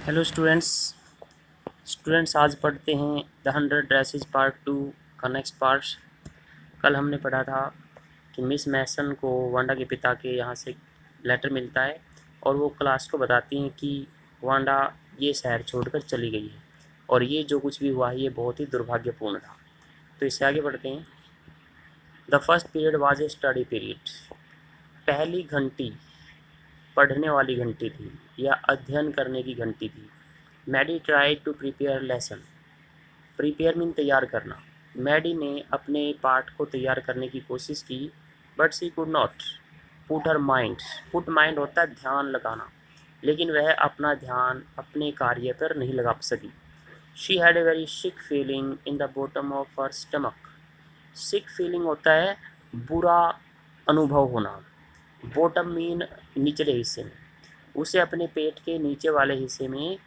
Hello students आज पढ़ते हैं द 100 ड्रेसेस पार्ट 2 का नेक्स्ट पार्ट। कल हमने पढ़ा था कि मिस मैसन को वांडा के पिता के यहाँ से लेटर मिलता है और वो क्लास को बताती हैं कि वांडा ये शहर छोड़कर चली गई है और ये जो कुछ भी हुआ है ये बहुत ही दुर्भाग्यपूर्ण था। तो इससे आगे बढ़ते हैं। The first period was a study period. पहली घंटी पढ़ने वाली घंटी थी या अध्ययन करने की घंटी थी। Maddy tried to prepare lesson. Prepare mean तैयार करना। मैडी ने अपने पाठ को तैयार करने की कोशिश की but she could not put her mind. Put mind होता है ध्यान लगाना, लेकिन वह अपना ध्यान अपने कार्य पर नहीं लगा सकी। She had a very sick feeling in the bottom of her stomach. Sick feeling होता है बुरा अनुभव होना। बॉटम मीन निचले हिस्से में। उसे अपने पेट के नीचे वाले हिस्से में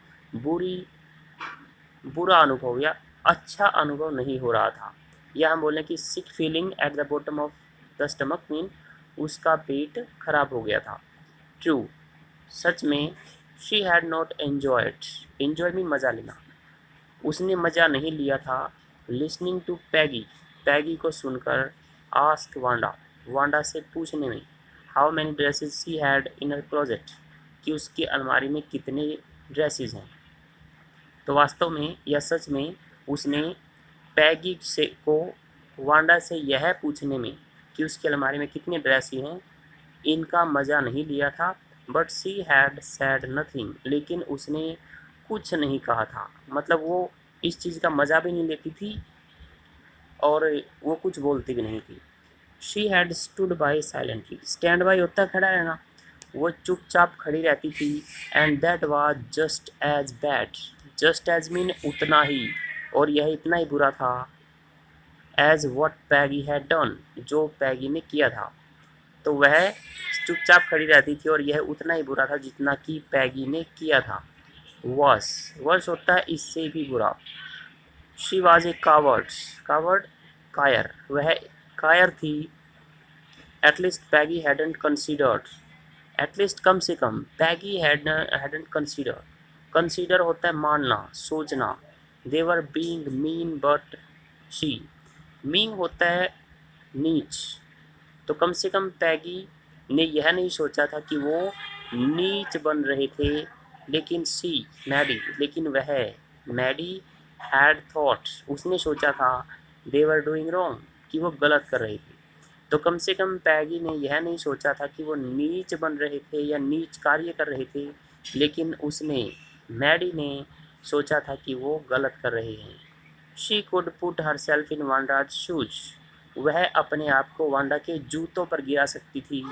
बुरा अनुभव या अच्छा अनुभव नहीं हो रहा था। या हम बोलें कि sick feeling at the bottom of the stomach mean उसका पेट खराब हो गया था। ट्रू, सच में। She had not enjoyed. Enjoy mean मज़ा लेना। उसने मज़ा नहीं लिया था लिसनिंग टू पैगी। पैगी को सुनकर आस्क वांडा। वांडा से पूछने में how many dresses she had in her closet, कि उसकी अलमारी में कितने ड्रेसेस हैं। तो वास्तव में या सच में उसने पैगी से को वांडा से यह पूछने में कि उसकी अलमारी में कितने ड्रेस हैं इनका मज़ा नहीं लिया था। But she had sad nothing, लेकिन उसने कुछ नहीं कहा था। मतलब वो इस चीज़ का मज़ा भी नहीं लेती थी और वो कुछ बोलती भी नहीं थी। She had stood by silently. Stand by होता है खड़ा रहना। वो चुपचाप खड़ी रहती थी। And that was just as bad. Just as mean उतना ही, और यह इतना ही बुरा था as what Peggy had done, जो पैगी ने किया था। तो वह चुपचाप खड़ी रहती थी और यह उतना ही बुरा था जितना कि पैगी ने किया था। वर्स, वर्स होता है इससे भी बुरा। She was a coward. Coward कायर, वह कायर थी। At least Peggy hadn't considered. At least कम से कम पैगी हैडंट कंसीडर। कंसीडर होता है मानना, सोचना। They were being mean but she. Mean होता है नीच। तो कम से कम पैगी ने यह नहीं सोचा था कि वो नीच बन रहे थे, लेकिन सी मैडी, लेकिन वह मैडी हैड थॉट, उसने सोचा था दे वर डूइंग रॉन्ग, कि वो गलत कर रहे थे। तो कम से कम पैगी ने यह नहीं सोचा था कि वो नीच बन रहे थे या नीच कार्य कर रहे थे, लेकिन उसने मैडी ने सोचा था कि वो गलत कर रहे हैं। She could put herself in Wanda's shoes. वह अपने आप को वांडा के जूतों पर गिरा सकती थी,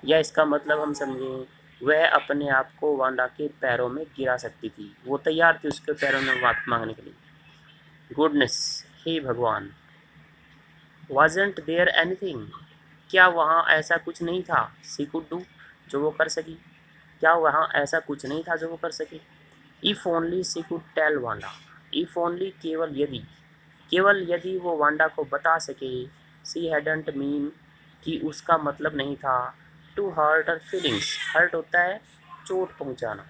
या इसका मतलब हम समझें वह अपने आप को वांडा के पैरों में गिरा सकती थी। वो तैयार थी उसके पैरों में माफ़ी मांगने के लिए। गुडनेस, हे भगवान। वाजंट देयर एनीथिंग, क्या वहाँ ऐसा कुछ नहीं था। सी कुड डू, जो वो कर सकी। क्या वहाँ ऐसा कुछ नहीं था जो वो कर सकी। If only she could tell Wanda. If only केवल यदि, केवल यदि वो वांडा को बता सके। सी हैडंट मीन, कि उसका मतलब नहीं था to hurt her feelings. Hurt होता है चोट पहुंचाना।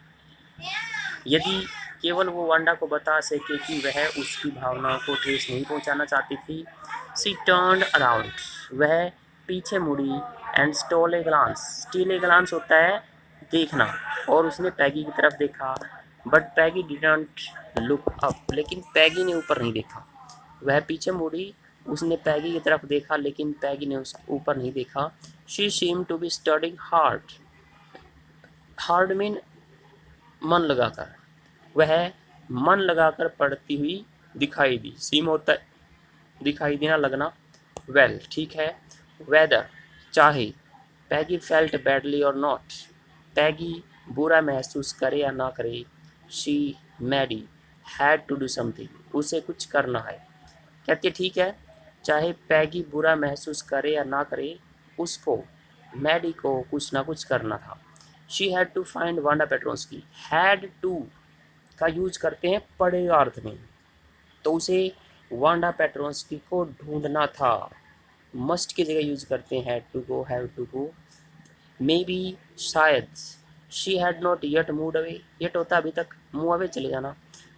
यदि केवल वो वांडा को बता सके कि वह उसकी भावनाओं को ठेस नहीं पहुंचाना चाहती थी। सी टर्न्ड अराउंड, वह पीछे मुड़ी। And stole a glance, steal a glance होता है देखना, और उसने पैगी की तरफ देखा। But Peggy didn't look up, लेकिन पैगी ने ऊपर नहीं देखा। वह पीछे मुड़ी, उसने पैगी की तरफ देखा, लेकिन पैगी ने उस ऊपर नहीं देखा। She seem to be studying hard. Hard mean मन लगाकर। वह मन लगाकर पढ़ती हुई दिखाई दी। सीम होता है दिखाई देना, लगना। वेल, ठीक है। वेदर, चाहे। Peggy felt badly or not, Peggy बुरा महसूस करे या ना करे। She Maddy had to do something, उसे कुछ करना है। कहती है ठीक है, चाहे पैगी बुरा महसूस करे या ना करे, उसको मैडी को कुछ ना कुछ करना था। She had to find Wanda Petronski. Had to का यूज करते हैं पड़े अर्थ में, तो उसे वांडा पेट्रोन्स्की को ढूंढना था। मस्ट की जगह यूज करते हैं had to go, have to go. Maybe, शायद। She had not yet moved away, yet होता अभी तक, मूव अवे चले जाना,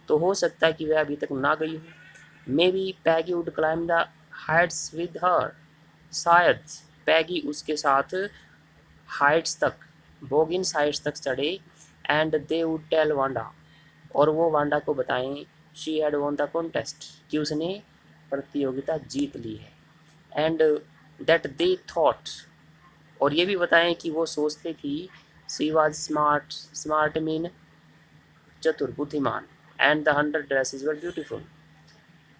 तो हो सकता है कि वह अभी तक ना गई हो। May be Peggy would climb the Heights with her, शायद पैगी उसके साथ हाइट्स तक, बोगिन्स हाइट्स तक चढ़े, and they would tell Wanda, और वो वांडा को बताएं, she had won the contest, कि उसने प्रतियोगिता जीत ली है, एंड दैट दे थॉट, और ये भी बताएं कि वो सोचते थी, she was smart, smart mean चतुर, बुद्धिमान, and the 100 dresses were beautiful.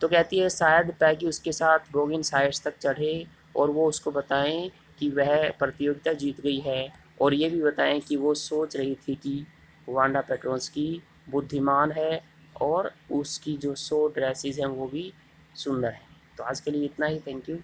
तो कहती है शायद पैगी उसके साथ बोगिन साइड्स तक चढ़े और वो उसको बताएं कि वह प्रतियोगिता जीत गई है, और ये भी बताएं कि वो सोच रही थी कि वांडा पेट्रोन्स्की बुद्धिमान है और उसकी जो 100 ड्रेसेस हैं वो भी सुंदर हैं। तो आज के लिए इतना ही, थैंक यू।